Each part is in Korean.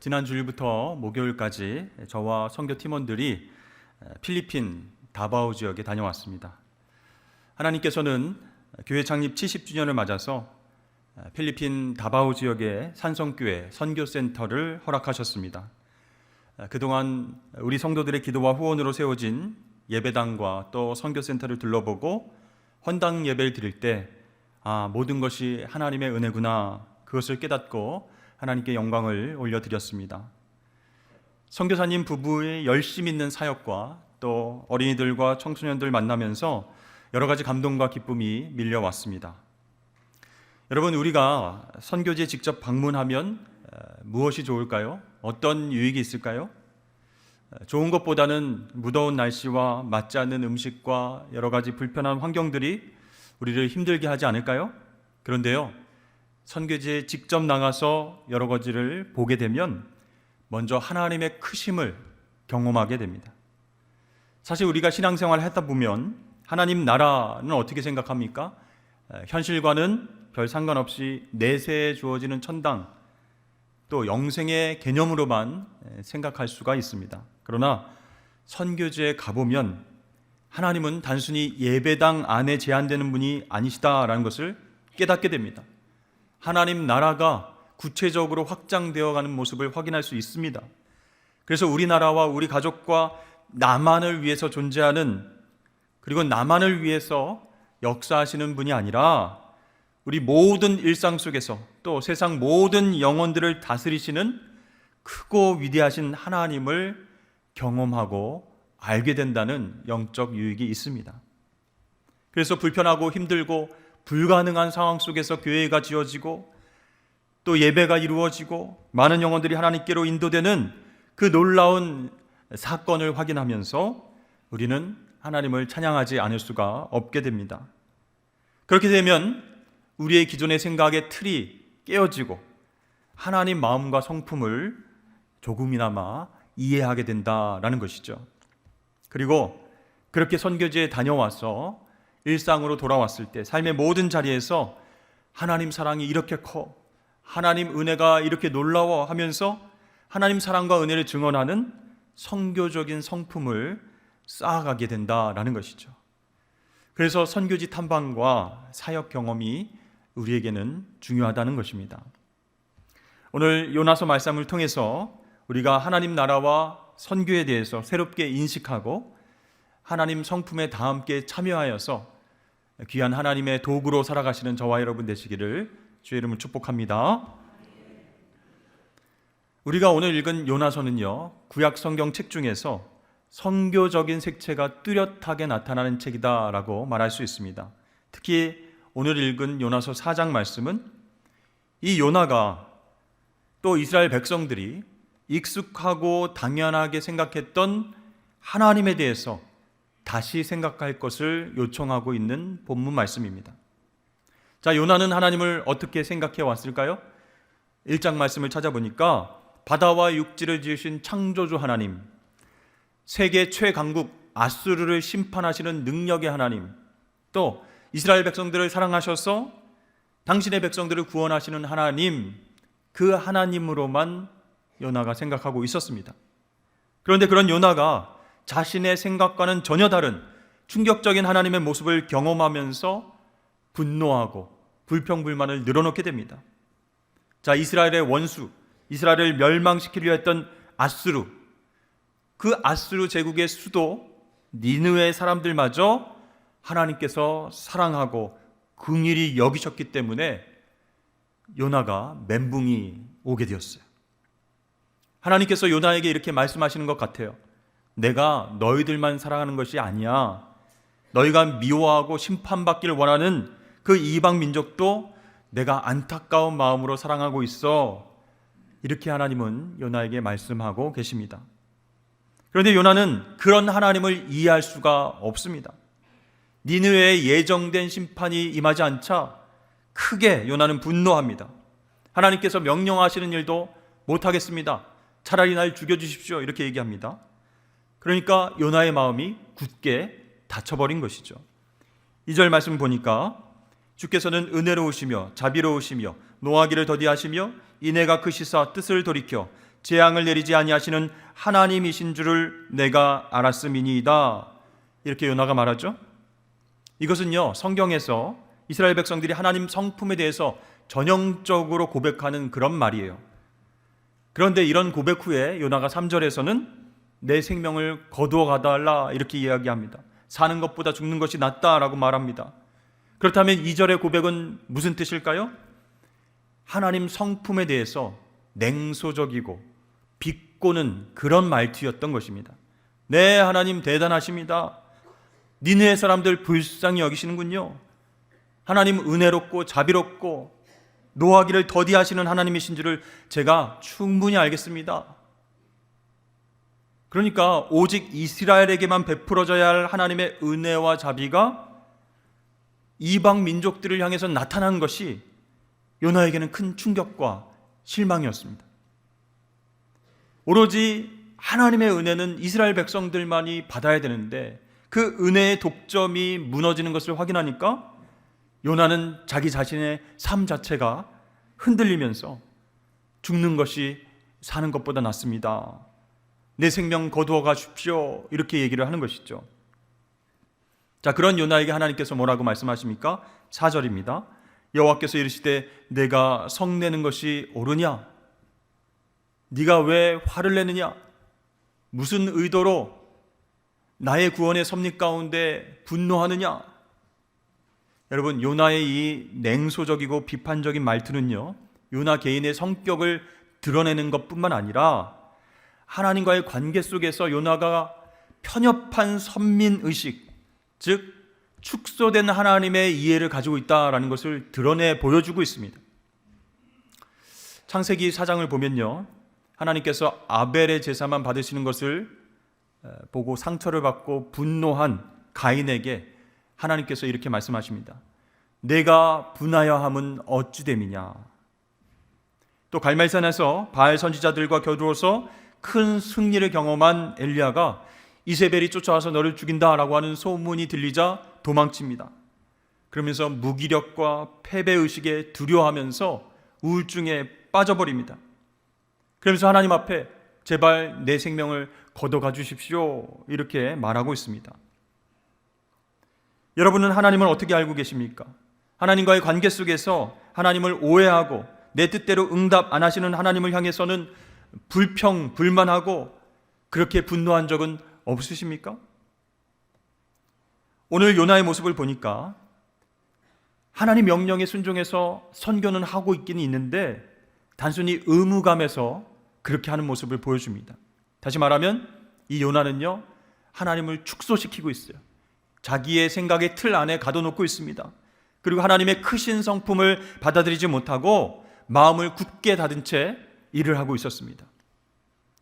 지난 주일부터 목요일까지 저와 선교 팀원들이 필리핀 다바오 지역에 다녀왔습니다. 하나님께서는 교회 창립 70주년을 맞아서 필리핀 다바오 지역의 산성교회 선교센터를 허락하셨습니다. 그동안 우리 성도들의 기도와 후원으로 세워진 예배당과 또 선교센터를 둘러보고 헌당 예배를 드릴 때 모든 것이 하나님의 은혜구나, 그것을 깨닫고 하나님께 영광을 올려드렸습니다. 선교사님 부부의 열심 있는 사역과 또 어린이들과 청소년들 만나면서 여러 가지 감동과 기쁨이 밀려왔습니다. 여러분, 우리가 선교지에 직접 방문하면 무엇이 좋을까요? 어떤 유익이 있을까요? 좋은 것보다는 무더운 날씨와 맞지 않는 음식과 여러 가지 불편한 환경들이 우리를 힘들게 하지 않을까요? 그런데요, 선교지에 직접 나가서 여러 가지를 보게 되면 먼저 하나님의 크심을 경험하게 됩니다. 사실 우리가 신앙생활을 하다 보면 하나님 나라는 어떻게 생각합니까? 현실과는 별 상관없이 내세에 주어지는 천당, 또 영생의 개념으로만 생각할 수가 있습니다. 그러나 선교지에 가보면 하나님은 단순히 예배당 안에 제한되는 분이 아니시다라는 것을 깨닫게 됩니다. 하나님 나라가 구체적으로 확장되어 가는 모습을 확인할 수 있습니다. 그래서 우리나라와 우리 가족과 나만을 위해서 존재하는, 그리고 나만을 위해서 역사하시는 분이 아니라 우리 모든 일상 속에서 또 세상 모든 영혼들을 다스리시는 크고 위대하신 하나님을 경험하고 알게 된다는 영적 유익이 있습니다. 그래서 불편하고 힘들고 불가능한 상황 속에서 교회가 지어지고 또 예배가 이루어지고 많은 영혼들이 하나님께로 인도되는 그 놀라운 사건을 확인하면서 우리는 하나님을 찬양하지 않을 수가 없게 됩니다. 그렇게 되면 우리의 기존의 생각의 틀이 깨어지고 하나님 마음과 성품을 조금이나마 이해하게 된다라는 것이죠. 그리고 그렇게 선교지에 다녀와서 일상으로 돌아왔을 때 삶의 모든 자리에서 하나님 사랑이 이렇게 커, 하나님 은혜가 이렇게 놀라워 하면서 하나님 사랑과 은혜를 증언하는 선교적인 성품을 쌓아가게 된다라는 것이죠. 그래서 선교지 탐방과 사역 경험이 우리에게는 중요하다는 것입니다. 오늘 요나서 말씀을 통해서 우리가 하나님 나라와 선교에 대해서 새롭게 인식하고 하나님 성품에 다 함께 참여하여서 귀한 하나님의 도구로 살아가시는 저와 여러분 되시기를 주의 이름으로 축복합니다. 우리가 오늘 읽은 요나서는요, 구약 성경 책 중에서 선교적인 색채가 뚜렷하게 나타나는 책이다라고 말할 수 있습니다. 특히 오늘 읽은 요나서 4장 말씀은 이 요나가 또 이스라엘 백성들이 익숙하고 당연하게 생각했던 하나님에 대해서 다시 생각할 것을 요청하고 있는 본문 말씀입니다. 자, 요나는 하나님을 어떻게 생각해 왔을까요? 1장 말씀을 찾아보니까 바다와 육지를 지으신 창조주 하나님, 세계 최강국 아수르를 심판하시는 능력의 하나님, 또 이스라엘 백성들을 사랑하셔서 당신의 백성들을 구원하시는 하나님, 그 하나님으로만 요나가 생각하고 있었습니다. 그런데 그런 요나가 자신의 생각과는 전혀 다른 충격적인 하나님의 모습을 경험하면서 분노하고 불평불만을 늘어놓게 됩니다. 자, 이스라엘의 원수, 이스라엘을 멸망시키려 했던 아수르, 그 아수르 제국의 수도 니느웨 사람들마저 하나님께서 사랑하고 긍휼히 여기셨기 때문에 요나가 멘붕이 오게 되었어요. 하나님께서 요나에게 이렇게 말씀하시는 것 같아요. 내가 너희들만 사랑하는 것이 아니야. 너희가 미워하고 심판받기를 원하는 그 이방 민족도 내가 안타까운 마음으로 사랑하고 있어. 이렇게 하나님은 요나에게 말씀하고 계십니다. 그런데 요나는 그런 하나님을 이해할 수가 없습니다. 니느웨에 예정된 심판이 임하지 않자 크게 요나는 분노합니다. 하나님께서 명령하시는 일도 못하겠습니다. 차라리 날 죽여주십시오. 이렇게 얘기합니다. 그러니까 요나의 마음이 굳게 닫혀버린 것이죠. 2절 말씀 보니까 주께서는 은혜로우시며 자비로우시며 노하기를 더디하시며 인애가 크시사 뜻을 돌이켜 재앙을 내리지 아니하시는 하나님이신 줄을 내가 알았음이니이다. 이렇게 요나가 말하죠. 이것은요, 성경에서 이스라엘 백성들이 하나님 성품에 대해서 전형적으로 고백하는 그런 말이에요. 그런데 이런 고백 후에 요나가 3절에서는 내 생명을 거두어 가달라 이렇게 이야기합니다. 사는 것보다 죽는 것이 낫다라고 말합니다. 그렇다면 2절의 고백은 무슨 뜻일까요? 하나님 성품에 대해서 냉소적이고 비꼬는 그런 말투였던 것입니다. 네, 하나님 대단하십니다. 니느웨 사람들 불쌍히 여기시는군요. 하나님 은혜롭고 자비롭고 노하기를 더디하시는 하나님이신 줄을 제가 충분히 알겠습니다. 그러니까 오직 이스라엘에게만 베풀어져야 할 하나님의 은혜와 자비가 이방 민족들을 향해서 나타난 것이 요나에게는 큰 충격과 실망이었습니다. 오로지 하나님의 은혜는 이스라엘 백성들만이 받아야 되는데 그 은혜의 독점이 무너지는 것을 확인하니까 요나는 자기 자신의 삶 자체가 흔들리면서 죽는 것이 사는 것보다 낫습니다. 내 생명 거두어 가십시오. 이렇게 얘기를 하는 것이죠. 자, 그런 요나에게 하나님께서 뭐라고 말씀하십니까? 4절입니다. 여호와께서 이르시되 내가 성내는 것이 옳으냐? 네가 왜 화를 내느냐? 무슨 의도로 나의 구원의 섭리 가운데 분노하느냐? 여러분, 요나의 이 냉소적이고 비판적인 말투는요, 요나 개인의 성격을 드러내는 것뿐만 아니라 하나님과의 관계 속에서 요나가 편협한 선민의식, 즉 축소된 하나님의 이해를 가지고 있다는 것을 드러내 보여주고 있습니다. 창세기 4장을 보면요, 하나님께서 아벨의 제사만 받으시는 것을 보고 상처를 받고 분노한 가인에게 하나님께서 이렇게 말씀하십니다. 내가 분하여 함은 어찌 됨이냐. 또 갈멜산에서 바알 선지자들과 겨루어서 큰 승리를 경험한 엘리야가 이세벨이 쫓아와서 너를 죽인다라고 하는 소문이 들리자 도망칩니다. 그러면서 무기력과 패배의식에 두려워하면서 우울증에 빠져버립니다. 그러면서 하나님 앞에 제발 내 생명을 걷어가 주십시오 이렇게 말하고 있습니다. 여러분은 하나님을 어떻게 알고 계십니까? 하나님과의 관계 속에서 하나님을 오해하고 내 뜻대로 응답 안 하시는 하나님을 향해서는 불평, 불만하고 그렇게 분노한 적은 없으십니까? 오늘 요나의 모습을 보니까 하나님 명령에 순종해서 선교는 하고 있기는 있는데 단순히 의무감에서 그렇게 하는 모습을 보여줍니다. 다시 말하면 이 요나는요, 하나님을 축소시키고 있어요. 자기의 생각의 틀 안에 가둬놓고 있습니다. 그리고 하나님의 크신 성품을 받아들이지 못하고 마음을 굳게 닫은 채 일을 하고 있었습니다.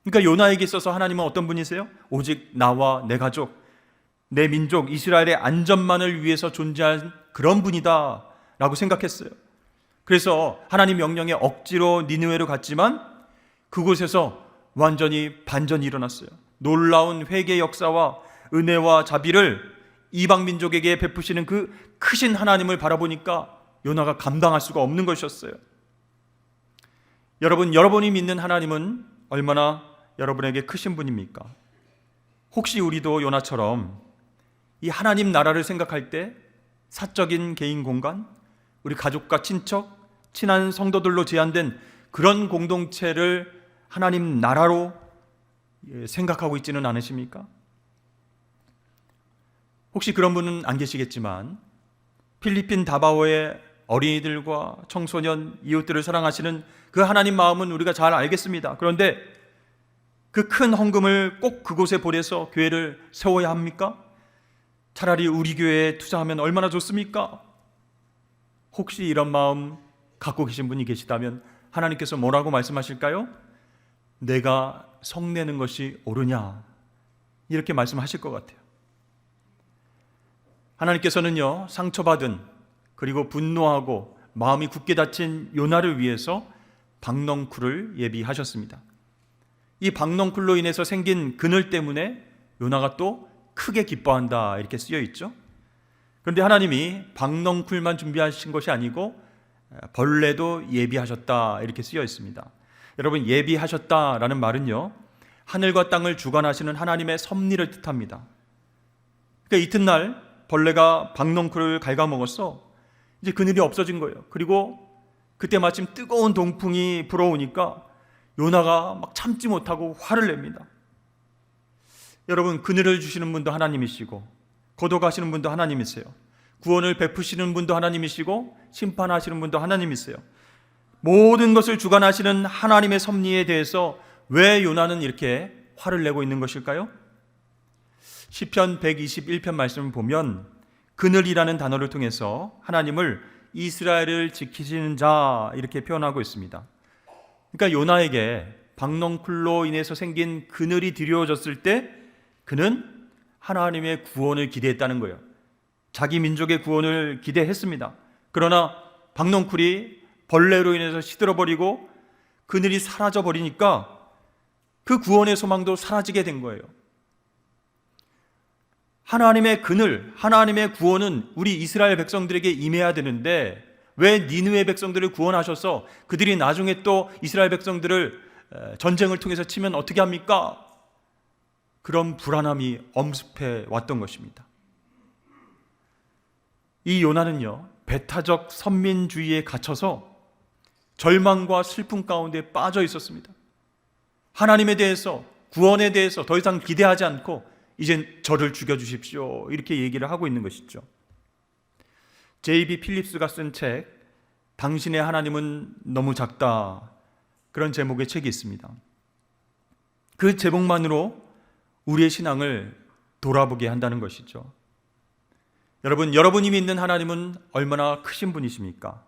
그러니까 요나에게 있어서 하나님은 어떤 분이세요? 오직 나와 내 가족, 내 민족 이스라엘의 안전만을 위해서 존재한 그런 분이다 라고 생각했어요. 그래서 하나님 명령에 억지로 니느웨로 갔지만 그곳에서 완전히 반전이 일어났어요. 놀라운 회개 역사와 은혜와 자비를 이방 민족에게 베푸시는 그 크신 하나님을 바라보니까 요나가 감당할 수가 없는 것이었어요. 여러분, 여러분이 믿는 하나님은 얼마나 여러분에게 크신 분입니까? 혹시 우리도 요나처럼 이 하나님 나라를 생각할 때 사적인 개인 공간, 우리 가족과 친척, 친한 성도들로 제한된 그런 공동체를 하나님 나라로 생각하고 있지는 않으십니까? 혹시 그런 분은 안 계시겠지만 필리핀 다바오의 어린이들과 청소년, 이웃들을 사랑하시는 그 하나님 마음은 우리가 잘 알겠습니다. 그런데 그 큰 헌금을 꼭 그곳에 보내서 교회를 세워야 합니까? 차라리 우리 교회에 투자하면 얼마나 좋습니까? 혹시 이런 마음 갖고 계신 분이 계시다면 하나님께서 뭐라고 말씀하실까요? 내가 성내는 것이 옳으냐? 이렇게 말씀하실 것 같아요. 하나님께서는요, 상처받은 그리고 분노하고 마음이 굳게 닫힌 요나를 위해서 박넝쿨을 예비하셨습니다. 이 박넝쿨로 인해서 생긴 그늘 때문에 요나가 또 크게 기뻐한다 이렇게 쓰여 있죠. 그런데 하나님이 박넝쿨만 준비하신 것이 아니고 벌레도 예비하셨다 이렇게 쓰여 있습니다. 여러분, 예비하셨다라는 말은요, 하늘과 땅을 주관하시는 하나님의 섭리를 뜻합니다. 그러니까 이튿날 벌레가 박넝쿨을 갉아먹었어. 이제 그늘이 없어진 거예요. 그리고 그때 마침 뜨거운 동풍이 불어오니까 요나가 막 참지 못하고 화를 냅니다. 여러분, 그늘을 주시는 분도 하나님이시고 거둬가시는 분도 하나님이세요. 구원을 베푸시는 분도 하나님이시고 심판하시는 분도 하나님이세요. 모든 것을 주관하시는 하나님의 섭리에 대해서 왜 요나는 이렇게 화를 내고 있는 것일까요? 시편 121편 말씀을 보면 그늘이라는 단어를 통해서 하나님을 이스라엘을 지키시는 자 이렇게 표현하고 있습니다. 그러니까 요나에게 박넝쿨로 인해서 생긴 그늘이 드리워졌을 때 그는 하나님의 구원을 기대했다는 거예요. 자기 민족의 구원을 기대했습니다. 그러나 박넝쿨이 벌레로 인해서 시들어버리고 그늘이 사라져버리니까 그 구원의 소망도 사라지게 된 거예요. 하나님의 그늘, 하나님의 구원은 우리 이스라엘 백성들에게 임해야 되는데 왜 니느웨 백성들을 구원하셔서 그들이 나중에 또 이스라엘 백성들을 전쟁을 통해서 치면 어떻게 합니까? 그런 불안함이 엄습해 왔던 것입니다. 이 요나는요, 배타적 선민주의에 갇혀서 절망과 슬픔 가운데 빠져 있었습니다. 하나님에 대해서, 구원에 대해서 더 이상 기대하지 않고 이젠 저를 죽여주십시오 이렇게 얘기를 하고 있는 것이죠. J.B. 필립스가 쓴 책 당신의 하나님은 너무 작다, 그런 제목의 책이 있습니다. 그 제목만으로 우리의 신앙을 돌아보게 한다는 것이죠. 여러분이 믿는 하나님은 얼마나 크신 분이십니까?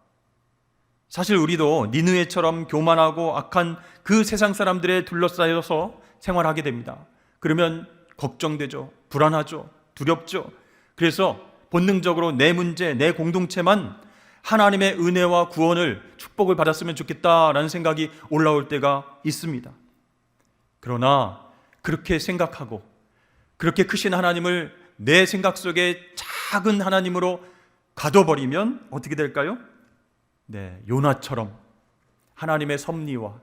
사실 우리도 니느웨처럼 교만하고 악한 그 세상 사람들에 둘러싸여서 생활하게 됩니다. 그러면 걱정되죠. 불안하죠. 두렵죠. 그래서 본능적으로 내 문제, 내 공동체만 하나님의 은혜와 구원을, 축복을 받았으면 좋겠다라는 생각이 올라올 때가 있습니다. 그러나 그렇게 생각하고 그렇게 크신 하나님을 내 생각 속에 작은 하나님으로 가둬버리면 어떻게 될까요? 요나처럼 하나님의 섭리와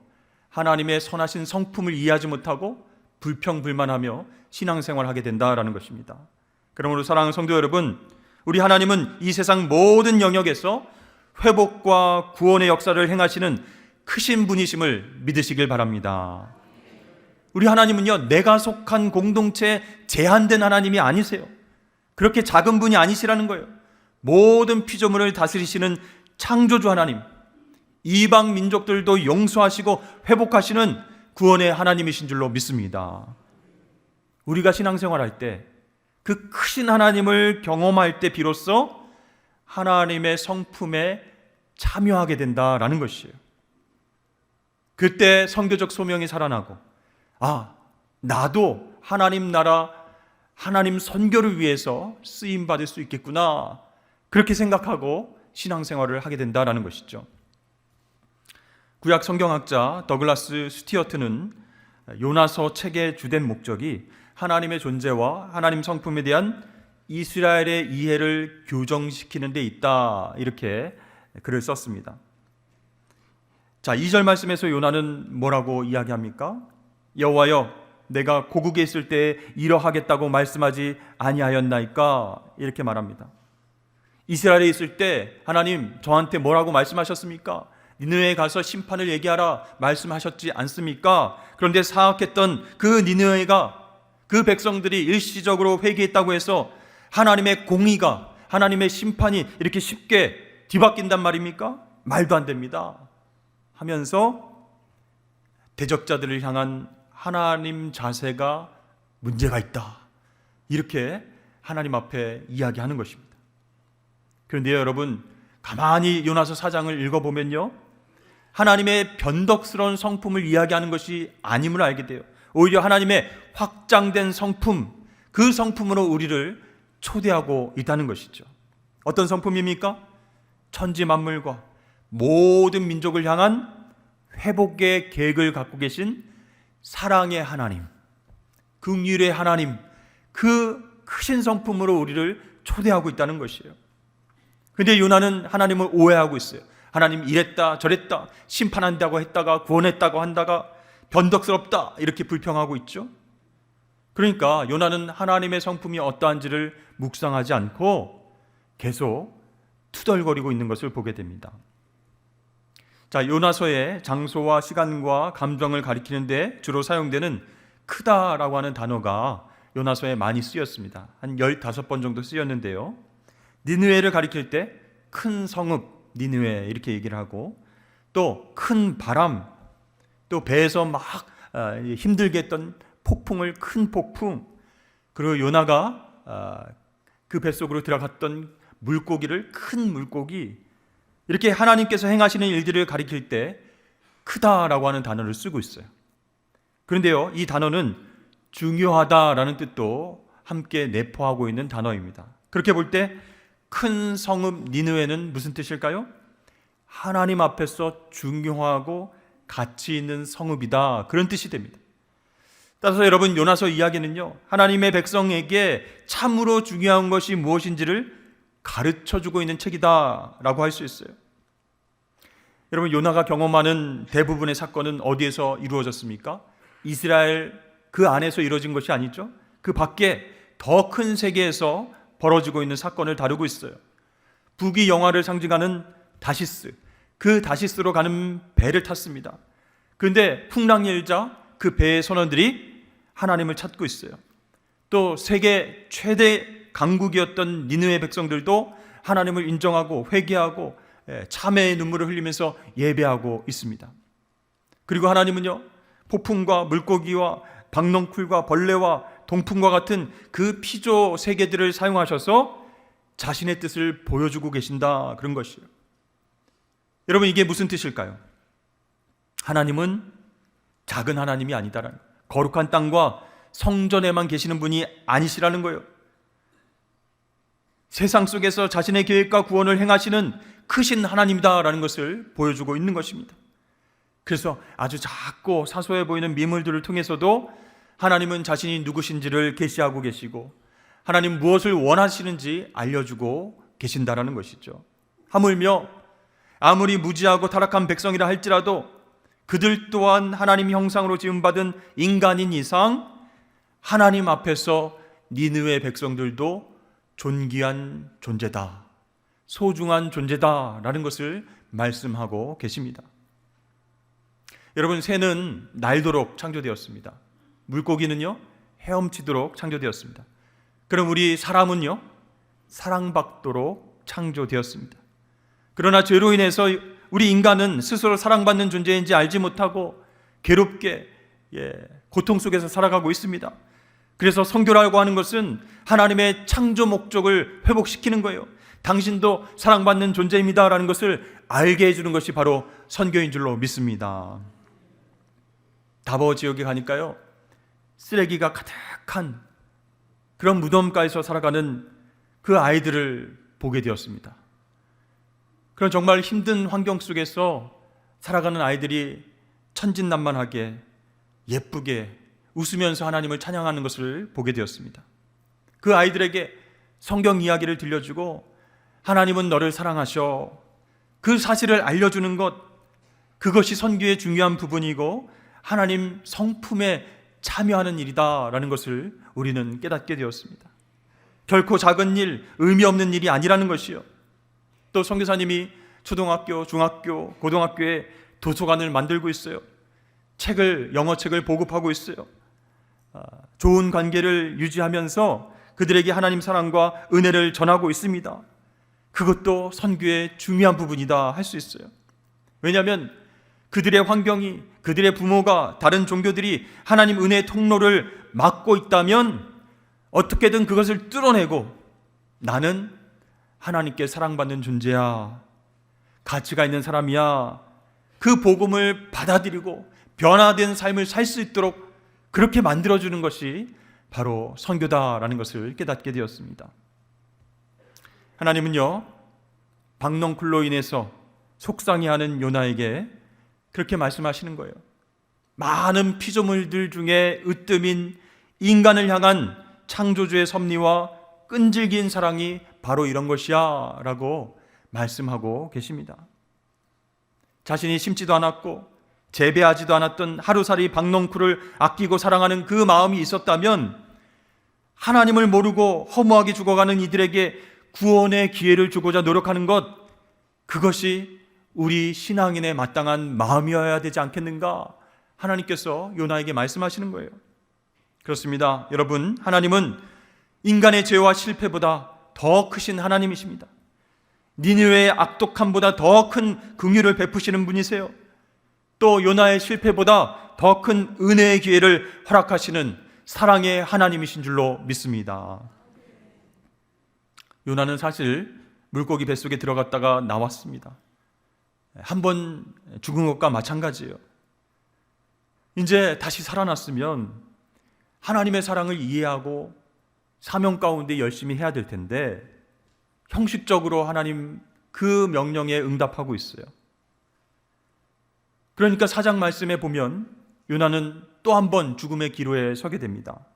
하나님의 선하신 성품을 이해하지 못하고 불평불만하며 신앙생활하게 된다라는 것입니다. 그러므로 사랑하는 성도 여러분, 우리 하나님은 이 세상 모든 영역에서 회복과 구원의 역사를 행하시는 크신 분이심을 믿으시길 바랍니다. 우리 하나님은요, 내가 속한 공동체에 제한된 하나님이 아니세요. 그렇게 작은 분이 아니시라는 거예요. 모든 피조물을 다스리시는 창조주 하나님, 이방 민족들도 용서하시고 회복하시는 구원의 하나님이신 줄로 믿습니다. 우리가 신앙생활할 때 그 크신 하나님을 경험할 때 비로소 하나님의 성품에 참여하게 된다라는 것이에요. 그때 선교적 소명이 살아나고, 나도 하나님 나라, 하나님 선교를 위해서 쓰임 받을 수 있겠구나, 그렇게 생각하고 신앙생활을 하게 된다라는 것이죠. 구약 성경학자 더글라스 스튜어트는 요나서 책의 주된 목적이 하나님의 존재와 하나님 성품에 대한 이스라엘의 이해를 교정시키는 데 있다, 이렇게 글을 썼습니다. 자, 2절 말씀에서 요나는 뭐라고 이야기합니까? 여호와여, 내가 고국에 있을 때 이러하겠다고 말씀하지 아니하였나이까, 이렇게 말합니다. 이스라엘에 있을 때 하나님 저한테 뭐라고 말씀하셨습니까? 니느웨에 가서 심판을 얘기하라 말씀하셨지 않습니까? 그런데 사악했던 그 니느웨가, 그 백성들이 일시적으로 회개했다고 해서 하나님의 공의가, 하나님의 심판이 이렇게 쉽게 뒤바뀐단 말입니까? 말도 안 됩니다 하면서 대적자들을 향한 하나님 자세가 문제가 있다, 이렇게 하나님 앞에 이야기하는 것입니다. 그런데 여러분, 가만히 요나서 4장을 읽어보면요, 하나님의 변덕스러운 성품을 이야기하는 것이 아님을 알게 돼요. 오히려 하나님의 확장된 성품, 그 성품으로 우리를 초대하고 있다는 것이죠. 어떤 성품입니까? 천지 만물과 모든 민족을 향한 회복의 계획을 갖고 계신 사랑의 하나님, 긍휼의 하나님, 그 크신 성품으로 우리를 초대하고 있다는 것이에요. 그런데 요나는 하나님을 오해하고 있어요. 하나님 이랬다 저랬다, 심판한다고 했다가 구원했다고 한다가 변덕스럽다 이렇게 불평하고 있죠. 그러니까 요나는 하나님의 성품이 어떠한지를 묵상하지 않고 계속 투덜거리고 있는 것을 보게 됩니다. 자, 요나서의 장소와 시간과 감정을 가리키는데 주로 사용되는 크다라고 하는 단어가 요나서에 많이 쓰였습니다. 한 15번 정도 쓰였는데요. 니느웨를 가리킬 때 큰 성읍 니느웨 이렇게 얘기를 하고, 또 큰 바람, 또 배에서 막 힘들게 했던 폭풍을 큰 폭풍, 그리고 요나가 그 뱃속으로 들어갔던 물고기를 큰 물고기, 이렇게 하나님께서 행하시는 일들을 가리킬 때 크다라고 하는 단어를 쓰고 있어요. 그런데요, 이 단어는 중요하다라는 뜻도 함께 내포하고 있는 단어입니다. 그렇게 볼 때 큰 성읍 니느웨는 무슨 뜻일까요? 하나님 앞에서 중요하고 가치 있는 성읍이다, 그런 뜻이 됩니다. 따라서 여러분, 요나서 이야기는요, 하나님의 백성에게 참으로 중요한 것이 무엇인지를 가르쳐주고 있는 책이다라고 할 수 있어요. 여러분, 요나가 경험하는 대부분의 사건은 어디에서 이루어졌습니까? 이스라엘 그 안에서 이루어진 것이 아니죠. 그 밖에 더 큰 세계에서 벌어지고 있는 사건을 다루고 있어요. 북이 영화를 상징하는 다시스, 그 다시스로 가는 배를 탔습니다. 그런데 풍랑이 일자 그 배의 선원들이 하나님을 찾고 있어요. 또 세계 최대 강국이었던 니느웨 백성들도 하나님을 인정하고 회개하고 참회의 눈물을 흘리면서 예배하고 있습니다. 그리고 하나님은요, 폭풍과 물고기와 박넝쿨과 벌레와 동풍과 같은 그 피조 세계들을 사용하셔서 자신의 뜻을 보여주고 계신다, 그런 것이에요. 여러분, 이게 무슨 뜻일까요? 하나님은 작은 하나님이 아니다라는, 거룩한 땅과 성전에만 계시는 분이 아니시라는 거예요. 세상 속에서 자신의 계획과 구원을 행하시는 크신 하나님이다라는 것을 보여주고 있는 것입니다. 그래서 아주 작고 사소해 보이는 미물들을 통해서도 하나님은 자신이 누구신지를 계시하고 계시고, 하나님 무엇을 원하시는지 알려주고 계신다라는 것이죠. 하물며 아무리 무지하고 타락한 백성이라 할지라도 그들 또한 하나님 형상으로 지음받은 인간인 이상 하나님 앞에서 니느웨 백성들도 존귀한 존재다, 소중한 존재다라는 것을 말씀하고 계십니다. 여러분, 새는 날도록 창조되었습니다. 물고기는요, 헤엄치도록 창조되었습니다. 그럼 우리 사람은요, 사랑받도록 창조되었습니다. 그러나 죄로 인해서 우리 인간은 스스로 사랑받는 존재인지 알지 못하고 괴롭게 고통 속에서 살아가고 있습니다. 그래서 선교라고 하는 것은 하나님의 창조 목적을 회복시키는 거예요. 당신도 사랑받는 존재입니다라는 것을 알게 해주는 것이 바로 선교인 줄로 믿습니다. 다버 지역에 가니까요, 쓰레기가 가득한 그런 무덤가에서 살아가는 그 아이들을 보게 되었습니다. 그런 정말 힘든 환경 속에서 살아가는 아이들이 천진난만하게 예쁘게 웃으면서 하나님을 찬양하는 것을 보게 되었습니다. 그 아이들에게 성경 이야기를 들려주고 하나님은 너를 사랑하셔, 그 사실을 알려주는 것, 그것이 선교의 중요한 부분이고 하나님 성품에 참여하는 일이다라는 것을 우리는 깨닫게 되었습니다. 결코 작은 일, 의미 없는 일이 아니라는 것이요. 또 선교사님이 초등학교, 중학교, 고등학교에 도서관을 만들고 있어요. 영어 책을 보급하고 있어요. 좋은 관계를 유지하면서 그들에게 하나님 사랑과 은혜를 전하고 있습니다. 그것도 선교의 중요한 부분이다 할 수 있어요. 왜냐하면 그들의 환경이, 그들의 부모가, 다른 종교들이 하나님 은혜의 통로를 막고 있다면 어떻게든 그것을 뚫어내고 나는 하나님께 사랑받는 존재야, 가치가 있는 사람이야, 그 복음을 받아들이고 변화된 삶을 살 수 있도록 그렇게 만들어주는 것이 바로 선교다라는 것을 깨닫게 되었습니다. 하나님은요, 박넝쿨로 인해서 속상해하는 요나에게 그렇게 말씀하시는 거예요. 많은 피조물들 중에 으뜸인 인간을 향한 창조주의 섭리와 끈질긴 사랑이 바로 이런 것이야 라고 말씀하고 계십니다. 자신이 심지도 않았고 재배하지도 않았던 하루살이 박농쿨을 아끼고 사랑하는 그 마음이 있었다면 하나님을 모르고 허무하게 죽어가는 이들에게 구원의 기회를 주고자 노력하는 것, 그것이 우리 신앙인의 마땅한 마음이어야 되지 않겠는가? 하나님께서 요나에게 말씀하시는 거예요. 그렇습니다. 여러분, 하나님은 인간의 죄와 실패보다 더 크신 하나님이십니다. 니느웨의 악독함보다 더 큰 긍휼을 베푸시는 분이세요. 또 요나의 실패보다 더 큰 은혜의 기회를 허락하시는 사랑의 하나님이신 줄로 믿습니다. 요나는 사실 물고기 뱃속에 들어갔다가 나왔습니다. 한번 죽은 것과 마찬가지예요. 이제 다시 살아났으면 하나님의 사랑을 이해하고 사명 가운데 열심히 해야 될 텐데 형식적으로 하나님 그 명령에 응답하고 있어요. 그러니까 4장 말씀에 보면 요나는 또 한 번 죽음의 기로에 서게 됩니다.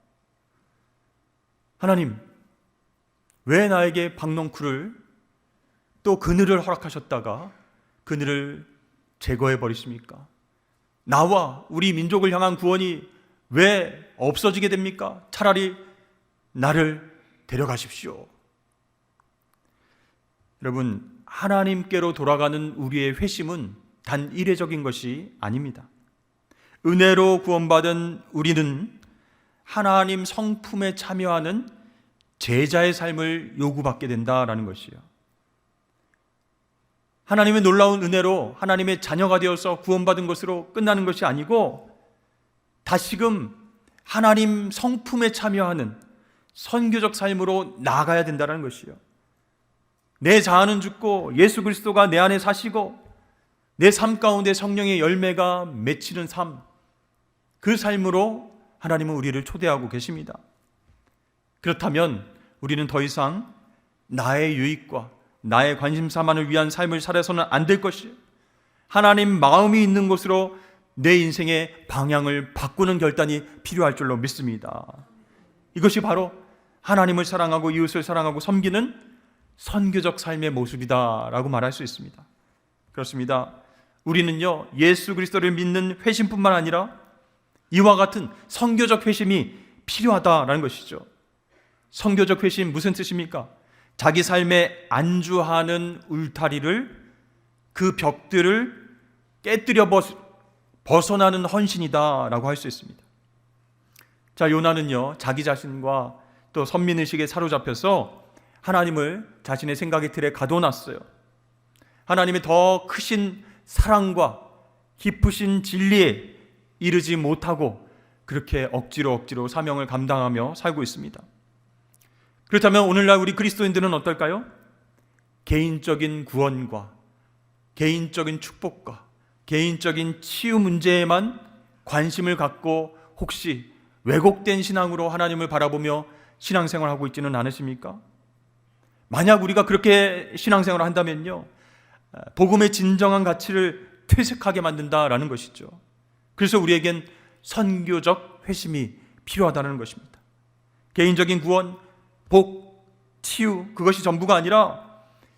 하나님, 왜 나에게 박농쿨을 또 그늘을 허락하셨다가 그늘을 제거해 버리십니까? 나와 우리 민족을 향한 구원이 왜 없어지게 됩니까? 차라리 나를 데려가십시오. 여러분, 하나님께로 돌아가는 우리의 회심은 단 이례적인 것이 아닙니다. 은혜로 구원받은 우리는 하나님 성품에 참여하는 제자의 삶을 요구받게 된다라는 것이요. 하나님의 놀라운 은혜로 하나님의 자녀가 되어서 구원받은 것으로 끝나는 것이 아니고 다시금 하나님 성품에 참여하는 선교적 삶으로 나아가야 된다는 것이요. 내 자아는 죽고 예수 그리스도가 내 안에 사시고 내 삶 가운데 성령의 열매가 맺히는 삶, 그 삶으로 하나님은 우리를 초대하고 계십니다. 그렇다면 우리는 더 이상 나의 유익과 나의 관심사만을 위한 삶을 살아서는 안 될 것이에요. 하나님 마음이 있는 곳으로 내 인생의 방향을 바꾸는 결단이 필요할 줄로 믿습니다. 이것이 바로 하나님을 사랑하고 이웃을 사랑하고 섬기는 선교적 삶의 모습이다라고 말할 수 있습니다. 그렇습니다. 우리는요, 예수 그리스도를 믿는 회심뿐만 아니라 이와 같은 선교적 회심이 필요하다라는 것이죠. 선교적 회심 무슨 뜻입니까? 자기 삶에 안주하는 울타리를, 그 벽들을 깨뜨려 벗어나는 헌신이다라고 할 수 있습니다. 자, 요나는요, 자기 자신과 또 선민의식에 사로잡혀서 하나님을 자신의 생각의 틀에 가둬놨어요. 하나님의 더 크신 사랑과 깊으신 진리에 이르지 못하고 그렇게 억지로 사명을 감당하며 살고 있습니다. 그렇다면 오늘날 우리 그리스도인들은 어떨까요? 개인적인 구원과 개인적인 축복과 개인적인 치유 문제에만 관심을 갖고 혹시 왜곡된 신앙으로 하나님을 바라보며 신앙생활을 하고 있지는 않으십니까? 만약 우리가 그렇게 신앙생활을 한다면요, 복음의 진정한 가치를 퇴색하게 만든다라는 것이죠. 그래서 우리에겐 선교적 회심이 필요하다는 것입니다. 개인적인 구원, 복, 치유, 그것이 전부가 아니라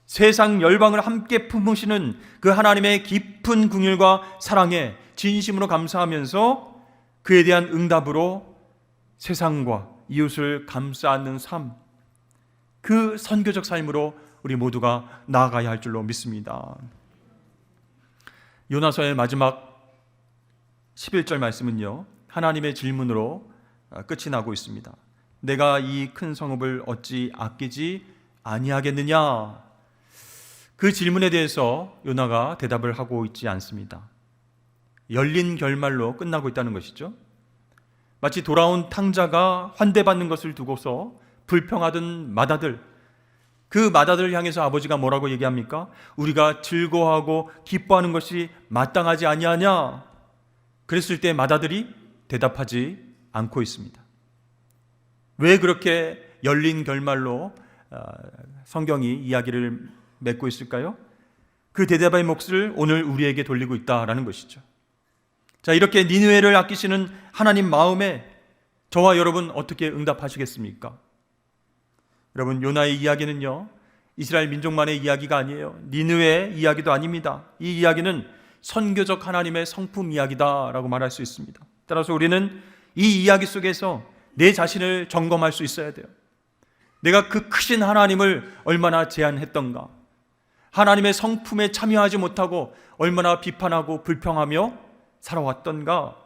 세상 열방을 함께 품으시는 그 하나님의 깊은 긍휼과 사랑에 진심으로 감사하면서 그에 대한 응답으로 세상과 이웃을 감싸 안는 삶, 그 선교적 삶으로 우리 모두가 나아가야 할 줄로 믿습니다. 요나서의 마지막 11절 말씀은요, 하나님의 질문으로 끝이 나고 있습니다. 내가 이 큰 성읍을 어찌 아끼지 아니하겠느냐? 그 질문에 대해서 요나가 대답을 하고 있지 않습니다. 열린 결말로 끝나고 있다는 것이죠. 마치 돌아온 탕자가 환대받는 것을 두고서 불평하던 맏아들, 그 맏아들을 향해서 아버지가 뭐라고 얘기합니까? 우리가 즐거워하고 기뻐하는 것이 마땅하지 아니하냐? 그랬을 때 맏아들이 대답하지 않고 있습니다. 왜 그렇게 열린 결말로 성경이 이야기를 맺고 있을까요? 그 대답의 몫을 오늘 우리에게 돌리고 있다라는 것이죠. 자, 이렇게 니느웨를 아끼시는 하나님 마음에 저와 여러분 어떻게 응답하시겠습니까? 여러분, 요나의 이야기는요, 이스라엘 민족만의 이야기가 아니에요. 니느웨의 이야기도 아닙니다. 이 이야기는 선교적 하나님의 성품 이야기다라고 말할 수 있습니다. 따라서 우리는 이 이야기 속에서 내 자신을 점검할 수 있어야 돼요. 내가 그 크신 하나님을 얼마나 제한했던가, 하나님의 성품에 참여하지 못하고 얼마나 비판하고 불평하며 살아왔던가.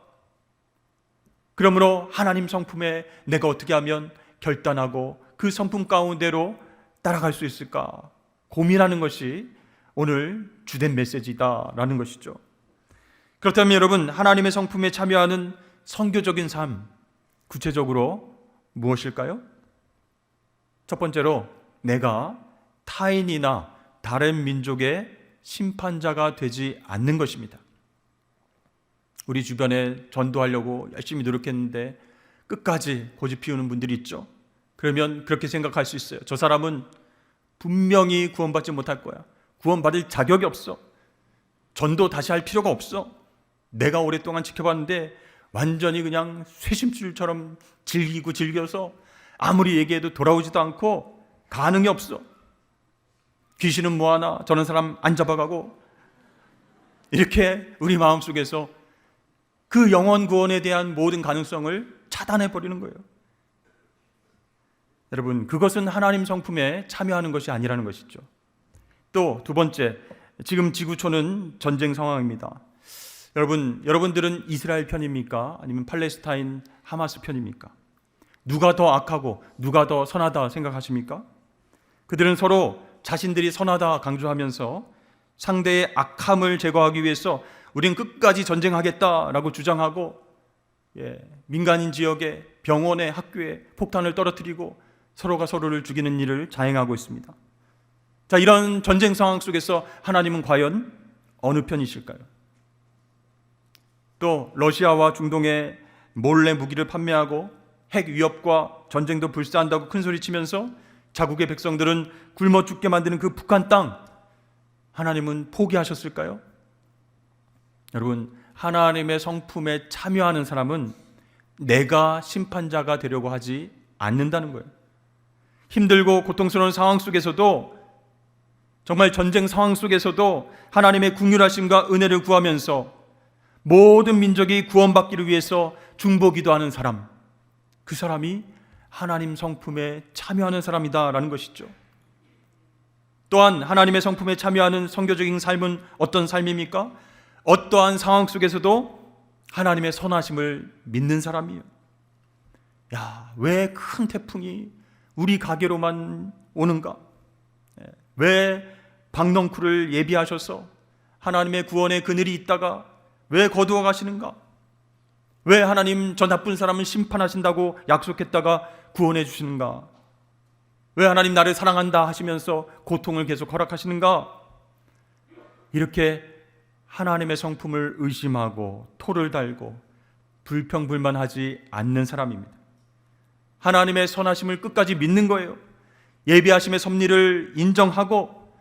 그러므로 하나님 성품에 내가 어떻게 하면 결단하고 그 성품 가운데로 따라갈 수 있을까 고민하는 것이 오늘 주된 메시지다라는 것이죠. 그렇다면 여러분, 하나님의 성품에 참여하는 선교적인 삶, 구체적으로 무엇일까요? 첫 번째로, 내가 타인이나 다른 민족의 심판자가 되지 않는 것입니다. 우리 주변에 전도하려고 열심히 노력했는데 끝까지 고집 피우는 분들이 있죠. 그러면 그렇게 생각할 수 있어요. 저 사람은 분명히 구원받지 못할 거야. 구원받을 자격이 없어. 전도 다시 할 필요가 없어. 내가 오랫동안 지켜봤는데 완전히 그냥 쇠심줄처럼 즐겨서 아무리 얘기해도 돌아오지도 않고 가능이 없어. 귀신은 뭐하나, 저런 사람 안 잡아가고. 이렇게 우리 마음속에서 그 영혼 구원에 대한 모든 가능성을 차단해버리는 거예요. 여러분, 그것은 하나님 성품에 참여하는 것이 아니라는 것이죠. 또 두 번째, 지금 지구촌은 전쟁 상황입니다. 여러분들은 이스라엘 편입니까? 아니면 팔레스타인 하마스 편입니까? 누가 더 악하고 누가 더 선하다 생각하십니까? 그들은 서로 자신들이 선하다 강조하면서 상대의 악함을 제거하기 위해서 우린 끝까지 전쟁하겠다라고 주장하고, 민간인 지역에, 병원에, 학교에 폭탄을 떨어뜨리고 서로가 서로를 죽이는 일을 자행하고 있습니다. 자, 이런 전쟁 상황 속에서 하나님은 과연 어느 편이실까요? 또 러시아와 중동에 몰래 무기를 판매하고 핵 위협과 전쟁도 불사한다고 큰소리치면서 자국의 백성들은 굶어 죽게 만드는 그 북한 땅, 하나님은 포기하셨을까요? 여러분, 하나님의 성품에 참여하는 사람은 내가 심판자가 되려고 하지 않는다는 거예요. 힘들고 고통스러운 상황 속에서도, 정말 전쟁 상황 속에서도 하나님의 긍휼하심과 은혜를 구하면서 모든 민족이 구원받기를 위해서 중보기도하는 사람, 그 사람이 하나님 성품에 참여하는 사람이다라는 것이죠. 또한 하나님의 성품에 참여하는 선교적인 삶은 어떤 삶입니까? 어떠한 상황 속에서도 하나님의 선하심을 믿는 사람이에요. 왜 큰 태풍이 우리 가게로만 오는가? 왜 박넝쿨을 예비하셔서 하나님의 구원의 그늘이 있다가 왜 거두어 가시는가? 왜 하나님 저 나쁜 사람은 심판하신다고 약속했다가 구원해 주시는가? 왜 하나님 나를 사랑한다 하시면서 고통을 계속 허락하시는가? 이렇게 하나님의 성품을 의심하고 토를 달고 불평불만하지 않는 사람입니다. 하나님의 선하심을 끝까지 믿는 거예요. 예비하심의 섭리를 인정하고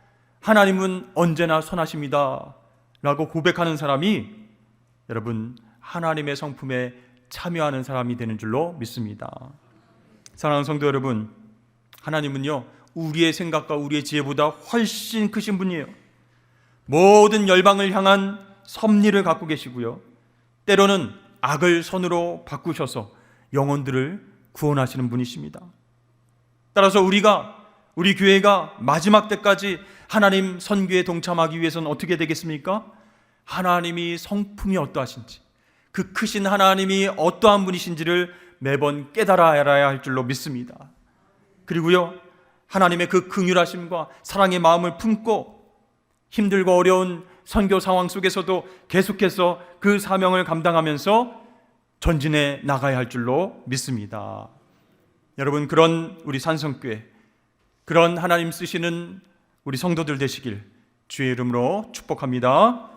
하나님은 언제나 선하십니다 라고 고백하는 사람이, 여러분, 하나님의 성품에 참여하는 사람이 되는 줄로 믿습니다. 사랑하는 성도 여러분, 하나님은요, 우리의 생각과 우리의 지혜보다 훨씬 크신 분이에요. 모든 열방을 향한 섭리를 갖고 계시고요, 때로는 악을 선으로 바꾸셔서 영혼들을 구원하시는 분이십니다. 따라서 우리 교회가 마지막 때까지 하나님 선교에 동참하기 위해서는 어떻게 되겠습니까? 하나님이 성품이 어떠하신지, 그 크신 하나님이 어떠한 분이신지를 매번 깨달아야 할 줄로 믿습니다. 그리고요, 하나님의 그 긍휼하심과 사랑의 마음을 품고 힘들고 어려운 선교 상황 속에서도 계속해서 그 사명을 감당하면서 전진해 나가야 할 줄로 믿습니다. 여러분, 그런 우리 산성교회, 그런 하나님 쓰시는 우리 성도들 되시길 주의 이름으로 축복합니다.